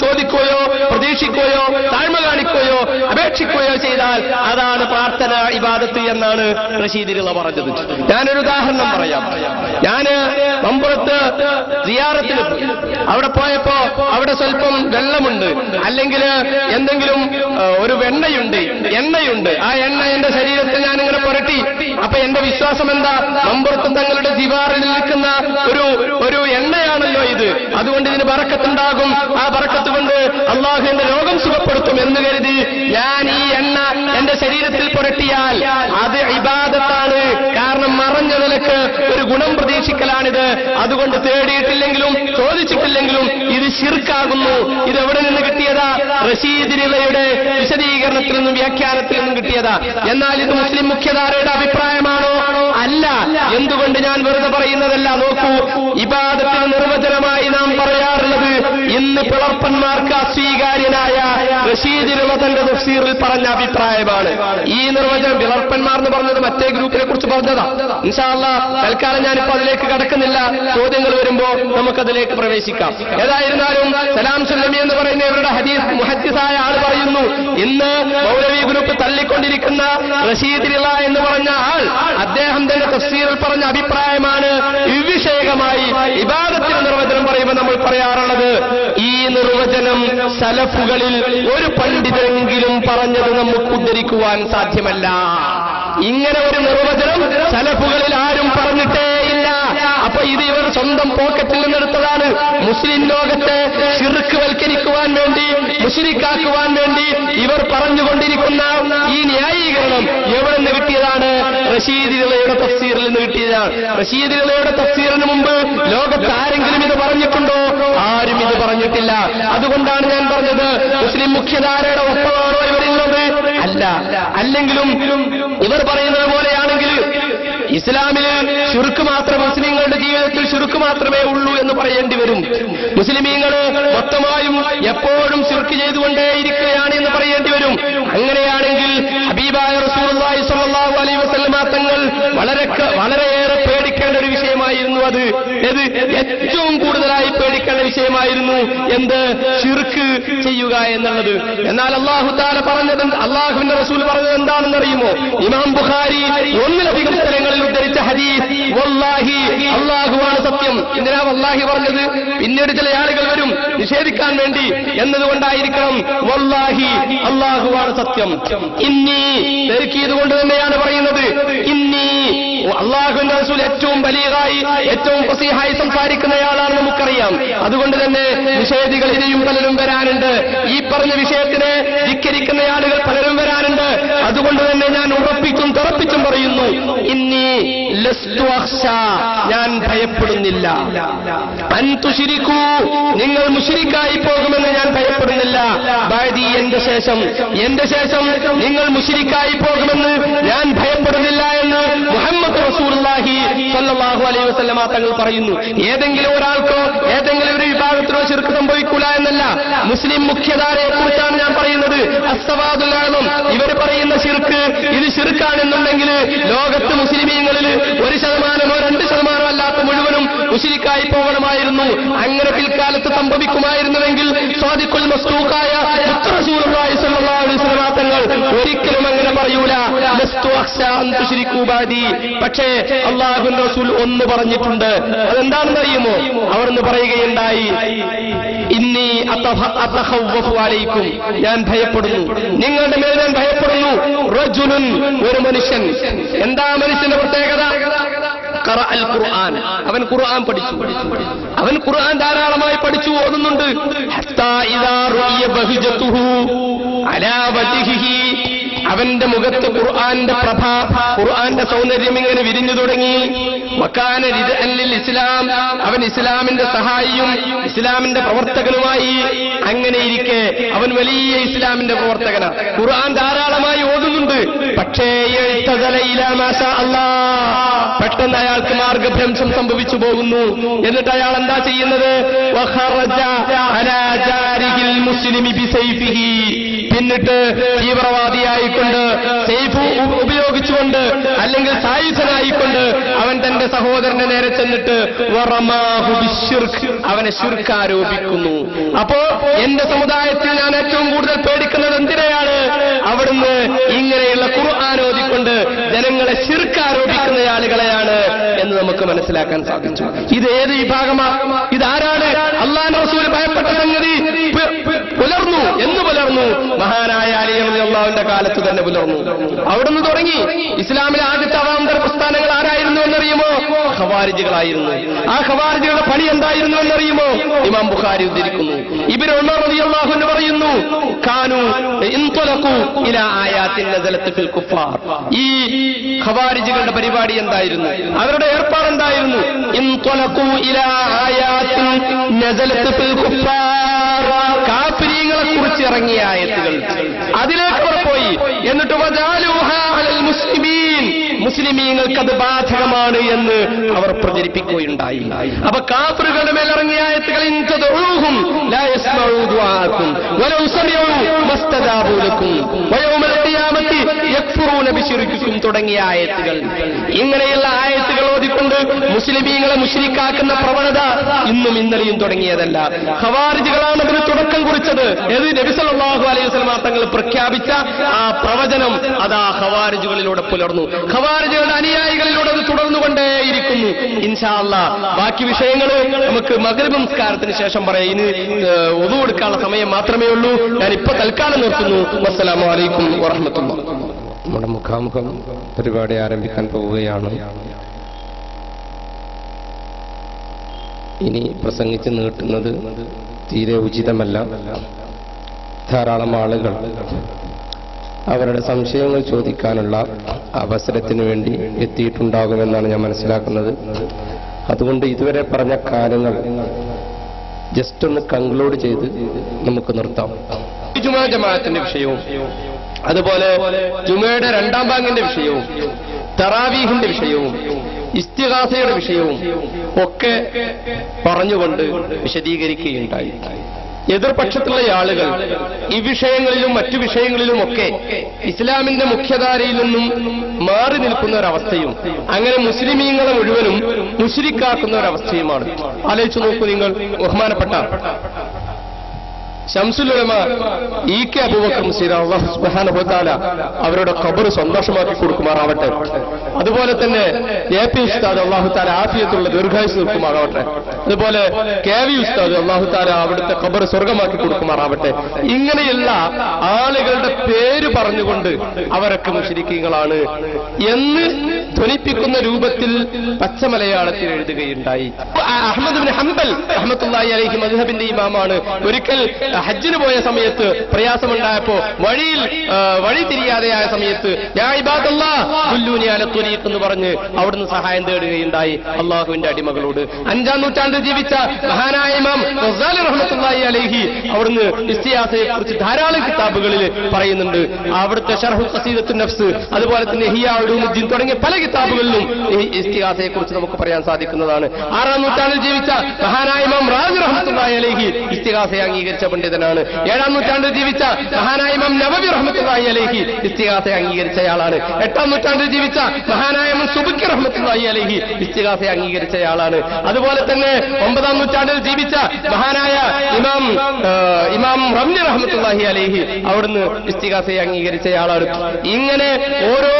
ചോദിക്കുകയോ പ്രതീക്ഷിക്കുകയോ താഴ്മ കാണിക്കുകയോ അപേക്ഷിക്കുകയോ ചെയ്താൽ അതാണ് പ്രാർത്ഥന ഇബാദത്ത് എന്നാണ് റഷീദിലുള്ള പറഞ്ഞത്. ഞാനൊരു ഉദാഹരണം പറയാം. ഞാന് മമ്പുറത്ത് സിയാറത്തിന് പോയി. അവിടെ പോയപ്പോ അവിടെ സ്വല്പം വെള്ളമുണ്ട്, അല്ലെങ്കിൽ എന്തെങ്കിലും ഒരു എണ്ണയുണ്ട്. ആ എണ്ണ എന്റെ ശരീരത്തിൽ ഞാനിങ്ങനെ പുരട്ടി. അപ്പൊ എന്റെ വിശ്വാസം എന്താ? മമ്പുറത്തും തങ്ങളുടെ ദിവാറിൽ നിൽക്കുന്ന ഒരു എണ്ണയാണല്ലോ ഇത്, അതുകൊണ്ട് ഇതിന് ബറക്കത്തുണ്ടാകും. ആ ബറക്കത്ത് കൊണ്ട് അള്ളാഹു എന്റെ രോഗം സുഖപ്പെടുത്തും എന്ന് കരുതി ഞാൻ ഈ എണ്ണ എന്റെ ശരീരത്തിൽ പുരട്ടിയാൽ അത് ഇബാദത്താണ്. കാരണം മറഞ്ഞ നിലക്ക് ഒരു ഗുണം പ്രതീക്ഷിക്കലാണിത്. അതുകൊണ്ട് തേടിയിട്ടില്ലെങ്കിലും ചോദിച്ചിട്ടില്ലെങ്കിലും ഇത് ശിർക്കാകുന്നു. ഇത് എവിടെ നിന്ന് കിട്ടിയതാ? റഷീദിനിലയുടെ വിശദീകരണത്തിൽ നിന്നും വ്യാഖ്യാനത്തിൽ നിന്നും കിട്ടിയതാ. എന്നാൽ ഇത് മുസ്ലിം മുഖ്യധാരയുടെ അഭിപ്രായമാണോ? അല്ല. എന്തുകൊണ്ട് ഞാൻ വെറുതെ പറയുന്നതല്ല. നോക്കൂ, ഇബാദത്തിന് നിർവചനമായി നാം പറയാറുള്ളത് ഇന്ന് പിളർപ്പന്മാർക്ക് അസ്വീകാര്യനായ റഷീദിലുള്ള തന്റെ തഫ്സീറിൽ പറഞ്ഞ അഭിപ്രായമാണ്. ഈ നിർവചനം പിളർപ്പന്മാർ എന്ന് പറഞ്ഞത് മറ്റേ ഗ്രൂപ്പിനെ കുറിച്ച് പറഞ്ഞതാ. ഇൻഷാ അല്ലാഹ് തൽക്കാലം ഞാനിപ്പോ അതിലേക്ക് കടക്കുന്നില്ല. ചോദ്യങ്ങൾ വരുമ്പോ നമുക്കതിലേക്ക് പ്രവേശിക്കാം. ഏതായിരുന്നാലും സലാം സുല്ലമി എന്ന് പറയുന്ന ഇവരുടെ ഹദീസ് മുഹദ്ദിസായ ആൾ പറയുന്നു, ഇന്ന് മൗലവി ഗ്രൂപ്പ് തള്ളിക്കൊണ്ടിരിക്കുന്ന റഷീദിലുള്ള എന്ന് പറഞ്ഞ ആൾ അദ്ദേഹം തന്നെ തഫ്സീറിൽ പറഞ്ഞ അഭിപ്രായമാണ്. വിവിഷയകമായി ഇബാദത്തിന്റെ നിർവചനം പറയുമ്പോൾ നമ്മൾ പറയാറുള്ളത് ഈ നിർവചനം സലഫുകളിൽ ഒരു പണ്ഡിതരെങ്കിലും പറഞ്ഞത് നമുക്ക് ഉദ്ധരിക്കുവാൻ സാധ്യമല്ല. ഇങ്ങനെ ഒരു നിർവചനം സലഫുകളിൽ ആരും പറഞ്ഞിട്ടേയില്ല. അപ്പൊ ഇത് ഇവർ സ്വന്തം പോക്കറ്റിൽ നിന്നെടുത്തതാണ്. മുസ്ലിം ലോകത്തെ ശിർക്കുവൽക്കരിക്കുവാൻ വേണ്ടി, മുശ്രിക്കാക്കുവാൻ വേണ്ടി ഇവർ പറഞ്ഞുകൊണ്ടിരിക്കുന്ന ഈ ന്യായീകരണം എവിടെ നിന്ന് കിട്ടിയതാണ്? റഷീദിയുടെ തഫ്സീറിൽ നിന്ന് കിട്ടിയതാണ്. റഷീദിയുടെ തഫ്സീറിന് മുമ്പ് ലോകത്ത് ആരെങ്കിലും ഇത് പറഞ്ഞിട്ടുണ്ടോ? ആരും ഇത് പറഞ്ഞിട്ടില്ല. അതുകൊണ്ടാണ് ഞാൻ പറഞ്ഞത് മുസ്ലിം മുഖ്യധാരയുടെ ഒപ്പമാണോ ഇവരുള്ളത്? അല്ല. അല്ലെങ്കിലും ഇവർ പറയുന്നത് പോലെയാണെങ്കിൽ ഇസ്ലാമിൽ ശിർക്ക് മാത്രം, മുസ്ലിങ്ങളുടെ ജീവിതത്തിൽ ശിർക്ക് മാത്രമേ ഉള്ളൂ എന്ന് പറയേണ്ടി വരും. മുസ്ലിമീങ്ങൾ മൊത്തമായും എപ്പോഴും ശിർക്ക് ചെയ്തുകൊണ്ടേയിരിക്കുകയാണ് എന്ന് പറയേണ്ടി വരും. അങ്ങനെയാണെങ്കിൽ ഹബീബായ റസൂലുള്ളാഹി സ്വല്ലല്ലാഹു അലൈഹി വസല്ലം തങ്ങൾ വളരെയേറെ പേടിക്കേണ്ട ഒരു വിഷയമായിരുന്നു. അത് ഏറ്റവും കൂടുതലായി പേടിക്കേണ്ട വിഷയമായിരുന്നു. എന്ത്? ശിർക്ക് ചെയ്യുക എന്നുള്ളത്. എന്നാൽ അല്ലാഹു തആല പറഞ്ഞത്, അല്ലാഹുവിന്റെ റസൂൽ പറഞ്ഞത് എന്താണെന്ന് അറിയുമോ? ഇമാം ബുഖാരി ഒന്നിലധികം സ്ഥലങ്ങളിൽ ഉദ്ധരിച്ച ഹദീസ്, വല്ലാഹി അല്ലാഹുവാണ് സത്യം. എന്തിനാ വല്ലാഹി പറഞ്ഞത്? പിന്നീട് ചില ആളുകൾ വരും നിഷേധിക്കാൻ വേണ്ടി എന്നതുകൊണ്ടായിരിക്കണം. വല്ലാഹി അല്ലാഹുവാണ് സത്യം. ഇന്നി തെർക്കീത് കൊണ്ട് തന്നെയാണ് പറയുന്നത്. ഇന്നി അല്ലാഹുവിന്റെ റസൂൽ ഏറ്റവും ബലീഗായി, ഏറ്റവും ഫസീഹായി സംസാരിക്കുന്നയാളാണ് നമുക്കറിയാം. അതുകൊണ്ട് തന്നെ നിഷേധികൾ ഇനിയും പലരും വരാനുണ്ട്. ഈ പറഞ്ഞ വിഷയത്തിനെ ധിക്കരിക്കുന്ന ആളുകൾ പലരും വരാനുണ്ട്. അതുകൊണ്ട് തന്നെ ഞാൻ ഉറപ്പിച്ചും തറപ്പിച്ചും പറയുന്നു, ഇന്നി ലസ്തു അഖ്ശ, ഞാൻ ഭയപ്പെടുന്നില്ല. അൻ തുശ്രികൂ, നിങ്ങൾ മുശ്രിക്കായി പോകുമെന്ന് ഞാൻ ഭയപ്പെടുന്നില്ല. ബഅദി, എന്റെ ശേഷം നിങ്ങൾ മുശ്രിക്കായി പോകുമെന്ന് ഞാൻ ഭയപ്പെടുന്നില്ല എന്ന് മുഹമ്മദ് റസൂലുള്ളാഹി സ്വല്ലല്ലാഹു അലൈഹി വസല്ലം തങ്ങൾ പറയുന്നു. ഏതെങ്കിലും ഒരാൾക്കോ ഏതെങ്കിലും ഒരു വിഭാഗത്തിനോ ശിർക്ക് സംഭവിക്കൂല എന്നല്ല, മുസ്ലിം മുഖ്യധാരയെ കുറിച്ചാണ് ഞാൻ പറയുന്നത്. അസ്സവാദുൽ ആലം ഇവർ പറയുന്ന ശിർക്ക്, ഇത് ശിർക്കാണെന്നുണ്ടെങ്കിൽ ലോകത്ത് മുസ്ലിമീങ്ങളിൽ 1% 2% അല്ലാത്ത മുഴുവനും മുശ്രിക്കായി പോകണമായിരുന്നു. അങ്ങനെ പിൽക്കാലത്ത് സംഭവിക്കുമായിരുന്നുവെങ്കിൽ സ്വാദിഖുൽ മസ്തൂഖായ റസൂലുള്ളാഹി സ്വല്ലല്ലാഹു അലൈഹി വസല്ലം തങ്ങൾ ഒരിക്കലും അങ്ങനെ പറയൂല. ലസ്തു അഖ്ശ അൻ തുശ്രികൂ ബഅദി. പക്ഷേ അല്ലാഹുവിന്റെ റസൂൽ ഒന്ന് പറഞ്ഞിട്ടുണ്ട്. അതെന്താണെന്ന് അറിയുമോ? അവിടുന്ന് പറയുകയുണ്ടായി, ഇന്നി അതഖവ്വഫു അലൈക്കും, ഞാൻ ഭയപ്പെടുന്നു, നിങ്ങളുടെ മേൽ ഞാൻ ഭയപ്പെടുന്നു. റജുലുൻ, ഒരു മനുഷ്യൻ. എന്താ മനുഷ്യന്റെ പ്രത്യേകത? ഖറഅൽ ഖുർആൻ, അവൻ ഖുർആൻ പഠിച്ചു. അവൻ ഖുർആൻ ധാരാളമായി പഠിച്ചു, ഓതുന്നുണ്ട്. ഹത്താ ഇദാ റുഇയ ബഹിജതുഹു അലാ വജ്ഹിഹി, അവന്റെ മുഖത്ത് ഖുർആന്റെ പ്രഭ, ഖുർആന്റെ സൗന്ദര്യം ഇങ്ങനെ വിരിഞ്ഞു തുടങ്ങി. വകാന രിദഅൻ ലിൽ ഇസ്ലാം, അവൻ ഇസ്ലാമിന്റെ സഹായിയും ഇസ്ലാമിന്റെ പ്രവർത്തകനുമായി. അങ്ങനെ ഇരിക്കെ അവൻ വലിയ ഇസ്ലാമിന്റെ പ്രവർത്തകനാണ്. ഖുർആൻ ധാരാളമായി ഓതുന്നുണ്ട്. പക്ഷേ പെട്ടെന്ന് അയാൾക്ക് മാർഗഭ്രംശം സംഭവിച്ചു പോകുന്നു. എന്നിട്ട് അയാൾ എന്താ ചെയ്യുന്നത്? പിന്നിട്ട് തീവ്രവാദിയായിക്കൊണ്ട് സൈഫ് ഉപയോഗിച്ചുകൊണ്ട് അല്ലെങ്കിൽ സായുധനായിക്കൊണ്ട് അവൻ തന്റെ സഹോദരന്റെ നേരെ ചെന്നിട്ട് അവനെ ശിർക്ക് ആരോപിക്കുന്നു. അപ്പോ എന്റെ സമുദായത്തിൽ ഞാൻ ഏറ്റവും കൂടുതൽ പേടിക്കുന്നത് എന്തിനെയാണ്? അവിടുന്ന് ഇങ്ങനെയുള്ള ഖുർആൻ ഓതിക്കൊണ്ട് ജനങ്ങളെ ശിർക്ക് ആരോപിക്കുന്ന ആളുകളെയാണ് എന്ന് നമുക്ക് മനസ്സിലാക്കാൻ സാധിച്ചു. ഇത് ഏത് വിഭാഗമാണ്? ഇതാരാണ്? അല്ലാഹുവിന്റെ റസൂൽ ഭയപ്പെട്ട സംഗതി പുലർന്നു. എന്ന് പുലർന്നു? മഹാനായ അലി റളിയല്ലാഹുവിന്റെ കാലത്ത് തന്നെ പുലർന്നു. അവിടുന്ന് തുടങ്ങി. ഇസ്ലാമിലെ ആദ്യത്തെ അവാന്തര പ്രസ്ഥാനങ്ങൾ ആരായിരുന്നു എന്നറിയുമോ? ഖവാരിജുകളായിരുന്നു. ആ ഖവാരിജുകളുടെ പണി എന്തായിരുന്നു എന്നറിയുമോ? ഇമാം ബുഖാരി ഉദ്ധരിക്കുന്നു. ഇബ്നു ഉമർ റളിയല്ലാഹു അൻഹു പറയുന്നു, കാനു ഇൻതലഖു ഇലാ ആയാത്തിൻ നസലത്ത് ഫിൽ കുഫാർ. ഈ ഖവാരിജുകളുടെ പരിപാടി എന്തായിരുന്നു? അവരുടെ ഏർപ്പാട് എന്തായിരുന്നു? ഇൻതലഖു ഇലാ ആയാത്തിൻ നസലത്ത് ഫിൽ കുഫാർ. കാഫിരീങ്ങളെ കുറിച്ച് ഇറങ്ങിയ ആയത്തുകൾ അതിലേക്ക് അവർ പോയി. എന്നിട്ട് വജാലുഹാ അലൽ മുസ്ലിമീൻ, മുസ്ലിമീങ്ങൾക്ക് അത് ബാധകമാണ് എന്ന് അവർ പ്രചരിപ്പിക്കുകയുണ്ടായി. അപ്പൊ കാഫിറുകളുടെ മേൽ ഇറങ്ങിയ ആയത്തുകൾ ഇൻതദഊഹും ലാ യസ്മഊ ദുആഅക്കും വലൗ സമിഉ മസ്തജാബൂ ലക്കും വയൗമൽ ഖിയാമത്തി യക്ഫുറൂന ബിശിർകിക്കും തുടങ്ങിയ ആയത്തുകൾ. ഇങ്ങനെയുള്ള ആയത്തുകൾ ഓതിക്കൊണ്ട് മുസ്ലിമീങ്ങളെ മുശ്രിക്കാക്കുന്ന പ്രവണത ഇന്നും ഇന്നലെയും തുടങ്ങിയതല്ല. ഖവാരിജുകളാണ് അതിന് തുടക്കം കുറിച്ചത്. ഏത്? നബി സല്ലല്ലാഹു അലൈഹി വസല്ലം തങ്ങൾ പ്രഖ്യാപിച്ച ആ പ്രവചനം അതാ ഖവാരിജുകളിലൂടെ പുലർന്നു. ഖവാരിജുകളുടെ അനുയായികളിലൂടെ അത് തുടർന്നുകൊണ്ടേയിരിക്കുന്നു. ഇൻഷാ അല്ലാഹ് ബാക്കി വിഷയങ്ങൾ നമുക്ക് മഗ്രിബ് നമസ്കാരത്തിന് ശേഷം പറയാം. ഇനി വുദു എടുക്കാനുള്ള സമയം മാത്രമേ ഉള്ളൂ. ഞാൻ ഇപ്പൊ തൽക്കാലം നിർത്തുന്നു. അസ്സലാമു അലൈക്കും വറഹ്മത്തുള്ളാഹി. നമ്മുടെ മുഖാമുഖം പരിപാടി ആരംഭിക്കാൻ പോവുകയാണ്. ഇനി പ്രസംഗിച്ച് നീട്ടുന്നത് തീരെ ഉചിതമല്ല. ധാരാളം ആളുകൾ അവരുടെ സംശയങ്ങൾ ചോദിക്കാനുള്ള അവസരത്തിന് വേണ്ടി എത്തിയിട്ടുണ്ടാകുമെന്നാണ് ഞാൻ മനസ്സിലാക്കുന്നത്. അതുകൊണ്ട് ഇതുവരെ പറഞ്ഞ കാര്യങ്ങൾ ജസ്റ്റ് ഒന്ന് കൺക്ലൂഡ് ചെയ്ത് നമുക്ക് നിർത്താം. ജുമാ ജമാഅത്തിന്റെ വിഷയവും അതുപോലെ ജുമയുടെ രണ്ടാം ബാങ്കിന്റെ വിഷയവും തറാവീഹിന്റെ വിഷയവും ഇസ്തിഗാസയുടെ വിഷയവും ഒക്കെ പറഞ്ഞുകൊണ്ട് വിശദീകരിക്കുകയുണ്ടായി. എതിർപക്ഷത്തുള്ള ആളുകൾ ഈ വിഷയങ്ങളിലും മറ്റു വിഷയങ്ങളിലുമൊക്കെ ഇസ്ലാമിന്റെ മുഖ്യധാരയിൽ നിന്നും മാറി നിൽക്കുന്ന ഒരവസ്ഥയും അങ്ങനെ മുസ്ലിമീങ്ങളെ മുഴുവനും മുശ്രിക്കാക്കുന്ന ഒരവസ്ഥയുമാണ്. ആലോചിച്ചു നോക്കൂ നിങ്ങൾ. ബഹുമാനപ്പെട്ട ശംസുൽ ഉലമ ഇ.കെ. അബൂബക്കർ മുസ്ലിയാർ അല്ലാഹു സുബ്ഹാനഹു വ തആല അവരുടെ ഖബർ സന്തോഷമാക്കി കൊടുക്കുമാറാവട്ടെ. അതുപോലെ തന്നെ എ.പി. ഉസ്താദ് അല്ലാഹു തആല ആഫിയത്തുള്ള ദീർഘായുസ് നൽകുമാറാവട്ടെ. അതുപോലെ കെ.വി. ഉസ്താദ് അല്ലാഹു തആല അവിടുത്തെ ഖബർ സ്വർഗമാക്കി കൊടുക്കുമാറാവട്ടെ. ഇങ്ങനെയുള്ള ആളുകളുടെ പേര് പറഞ്ഞുകൊണ്ട് അവരൊക്കെ മുശ്രിക്കീങ്ങളാണ് എന്ന് ധ്വനിപ്പിക്കുന്ന രൂപത്തിൽ പച്ചമലയാളത്തിൽ എഴുതുകയുണ്ടായി. അഹ്മദ് ഇബ്നു ഹംബൽ റഹ്മത്തുള്ളാഹി അലൈഹി മദ്ഹബിന്റെ ഇമാമാണ്. ഒരിക്കൽ ഹജ്ജിന് പോയ സമയത്ത് പ്രയാസമുണ്ടായപ്പോ വഴി തിരിയാതെയായ സമയത്ത് യാ ഇബാദല്ലാഹ് ദുല്ലൂനി അല ത്വരീഖ് എന്ന് പറഞ്ഞ് അവിടുന്ന് സഹായം തേടുകയുണ്ടായി അള്ളാഹുവിന്റെ അടിമകളോട്. 5-ാം നൂറ്റാണ്ടിൽ ജീവിച്ച മഹാനായ ഇമാം ഗസാലി റഹ്മത്തുള്ളാഹി അലൈഹി അവിടുന്ന് ഇസ്തിഗാസയെ കുറിച്ച് ധാരാളം കിതാബുകളിൽ പറയുന്നുണ്ട്. അവിടുത്തെ ശർഹു ഖസീദത്തുൻ നഫ്സ് അതുപോലെ തന്നെ ഇഹ്യാ ഉലൂമുദ്ദീൻ തുടങ്ങിയ പല കിതാബുകളിലും ഈ ഇസ്തിഗാസയെ കുറിച്ച് നമുക്ക് പറയാൻ സാധിക്കുന്നതാണ്. 6-ാം നൂറ്റാണ്ടിൽ ജീവിച്ച മഹാനായ ഇമാം റാസി റഹ്മത്തുള്ളാഹി അലൈഹി ഇസ്തിഗാസയെ അംഗീകരിച്ച പണ്ഡിതനാണ്. 7-ാം നൂറ്റാണ്ടിൽ ജീവിച്ച മഹാനായ ഇമാം നവവി റഹ്മത്തുള്ളാഹി അലൈഹി ഇസ്തിഗാസയെ അംഗീകരിച്ചയാളാണ്. 8-ാം നൂറ്റാണ്ടിൽ ജീവിച്ച മഹാനായ ഇമാം സുബ്കി റഹ്മത്തുള്ളാഹി അലൈഹി ഇസ്തിഗാസയെ അംഗീകരിച്ചയാളാണ്. അതുപോലെ തന്നെ 9-ാം നൂറ്റാണ്ടിൽ ജീവിച്ച മഹാനായ ഇമാം റംലി റഹ്മത്തുള്ളാഹി അലൈഹി അവിടുന്ന് ഇസ്തിഗാസയെ അംഗീകരിച്ചയാളാണ്. ഇങ്ങനെ ഓരോ